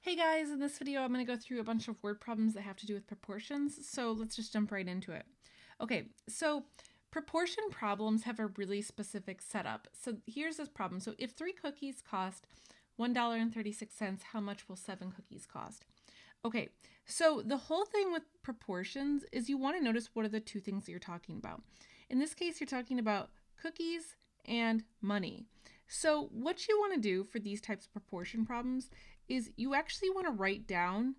Hey guys, in this video I'm going to go through a bunch of word problems that have to do with proportions, so let's just jump right into it. Okay, so proportion problems have a really specific setup. So here's this problem. So if 3 cookies cost $1.36, how much will 7 cookies cost? Okay, so the whole thing with proportions is you want to notice what are the two things that you're talking about. In this case, you're talking about cookies and money. So what you want to do for these types of proportion problems is you actually want to write down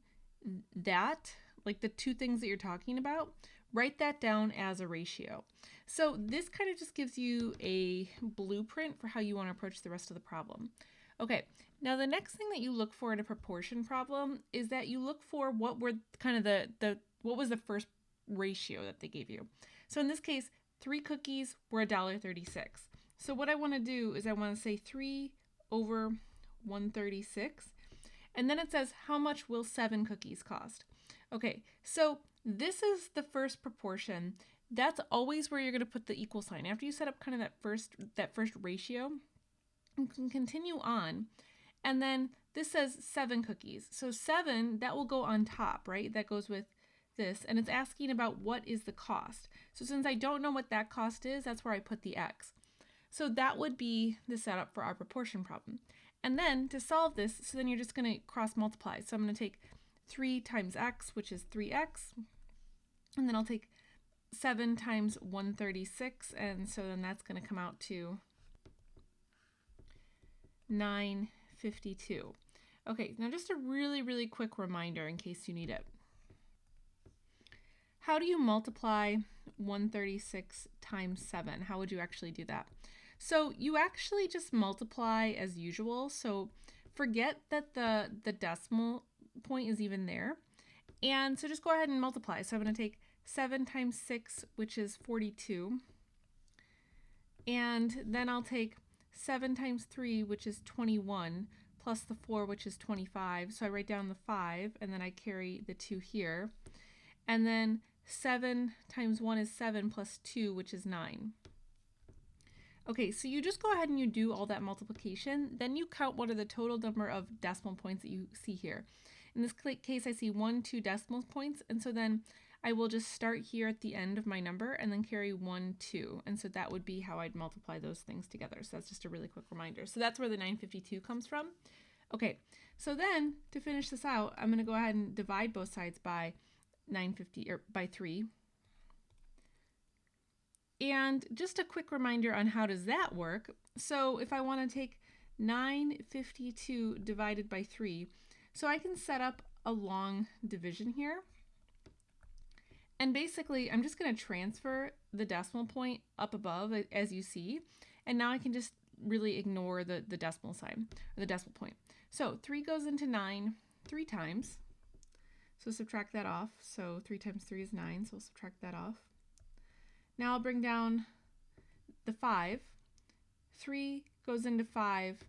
that, like the two things that you're talking about, write that down as a ratio. So this kind of just gives you a blueprint for how you want to approach the rest of the problem. Okay, now the next thing that you look for in a proportion problem is that you look for what were kind of what was the first ratio that they gave you. So in this case, 3 cookies were $1.36. So what I want to do is I want to say 3 over 136. And then it says, how much will 7 cookies cost? Okay, so this is the first proportion. That's always where you're going to put the equal sign. After you set up kind of that first ratio, you can continue on. And then this says 7 cookies. So 7, that will go on top, right? That goes with this. And it's asking about what is the cost. So since I don't know what that cost is, that's where I put the x. So that would be the setup for our proportion problem. And then to solve this, so then you're just going to cross multiply. So I'm going to take 3 times x, which is 3x. And then I'll take 7 times 136. And so then that's going to come out to 952. Okay, now just a really quick reminder in case you need it. How do you multiply 136 times 7? How would you actually do that? So you actually just multiply as usual. So forget that the decimal point is even there. And so just go ahead and multiply. So I'm going to take 7 times 6, which is 42. And then I'll take 7 times 3, which is 21, plus the 4, which is 25. So I write down the 5, and then I carry the 2 here. And then 7 times 1 is 7 plus 2, which is 9. Okay, so you just go ahead and you do all that multiplication. Then you count what are the total number of decimal points that you see here. In this case, I see 1, 2 decimal points. And so then I will just start here at the end of my number and then carry 1, 2. And so that would be how I'd multiply those things together. So that's just a really quick reminder. So that's where the 952 comes from. Okay, so then to finish this out, I'm going to go ahead and divide both sides by 950 or by 3. And just a quick reminder on how does that work. So if I want to take 952 divided by 3, so I can set up a long division here. And basically, I'm just going to transfer the decimal point up above, as you see. And now I can just really ignore the decimal sign, or the decimal point. So 3 goes into 9 3 times. So subtract that off. So 3 times 3 is 9, so we'll subtract that off. Now I'll bring down the 5. 3 goes into 5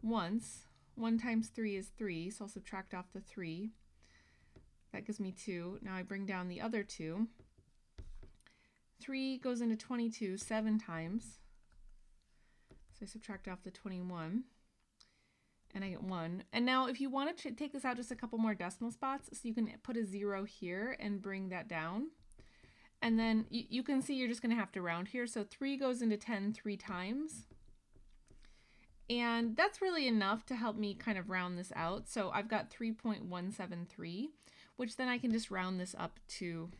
once. 1 times 3 is 3, so I'll subtract off the 3. That gives me 2. Now I bring down the other 2. 3 goes into 22 7 times. So I subtract off the 21. And I get 1. And now if you want to take this out just a couple more decimal spots, so you can put a 0 here and bring that down. And then you can see you're just going to have to round here. So 3 goes into 10 3 times. And that's really enough to help me kind of round this out. So I've got 3.173, which then I can just round this up to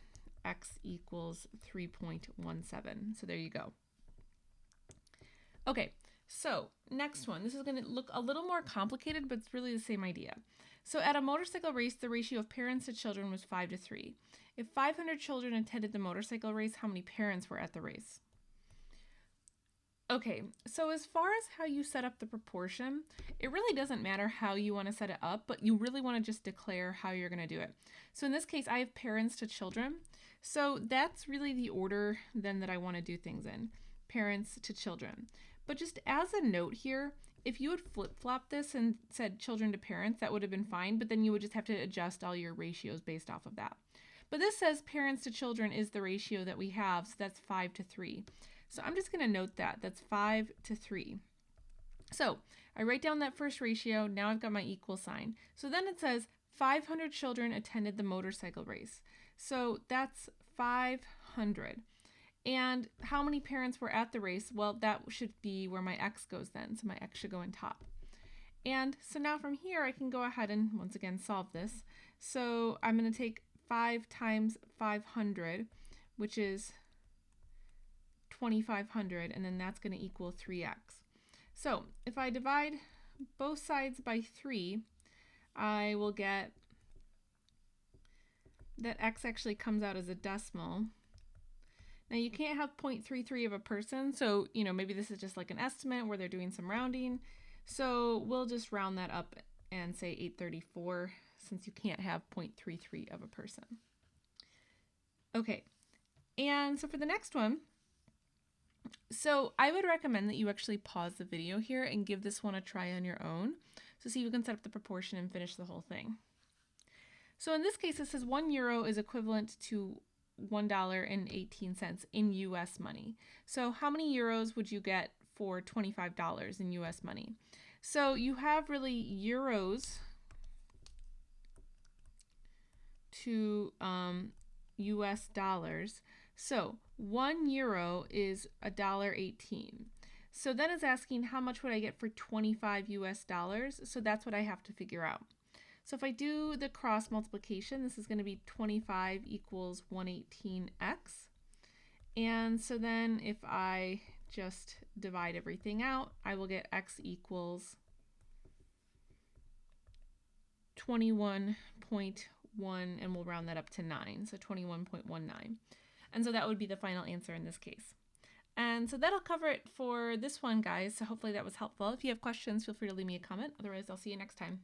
x equals 3.17. So there you go. Okay, so next one. This is going to look a little more complicated, but it's really the same idea. So at a motorcycle race, the ratio of parents to children was 5 to 3. If 500 children attended the motorcycle race, how many parents were at the race? Okay, so as far as how you set up the proportion, it really doesn't matter how you want to set it up, but you really want to just declare how you're going to do it. So in this case, I have parents to children. So that's really the order then that I want to do things in, parents to children. But just as a note here, if you had flip-flopped this and said children to parents, that would have been fine, but then you would just have to adjust all your ratios based off of that. But this says parents to children is the ratio that we have, so that's 5 to 3. So I'm just going to note that. That's 5 to 3. So I write down that first ratio. Now I've got my equal sign. So then it says 500 children attended the motorcycle race. So that's 500. And how many parents were at the race? Well, that should be where my x goes then. So my x should go in top. And so now from here, I can go ahead and once again solve this. So I'm going to take 5 times 500, which is 2,500, and then that's going to equal 3x. So if I divide both sides by 3, I will get that x actually comes out as a decimal. Now you can't have 0.33 of a person, so maybe this is just like an estimate where they're doing some rounding. So we'll just round that up and say 834, since you can't have 0.33 of a person. Okay, and so for the next one, so I would recommend that you actually pause the video here and give this one a try on your own. So see if you can set up the proportion and finish the whole thing. So in this case, it says €1 is equivalent to $1.18 in US money. So how many euros would you get for $25 in US money? So you have really euros to US dollars. So €1 is $1.18. So then it's asking how much would I get for 25 US dollars? So that's what I have to figure out. So if I do the cross multiplication, this is going to be 25 equals 118x. And so then if I just divide everything out, I will get x equals 21.1, and we'll round that up to 9, so 21.19. And so that would be the final answer in this case. And so that'll cover it for this one, guys. So hopefully that was helpful. If you have questions, feel free to leave me a comment. Otherwise, I'll see you next time.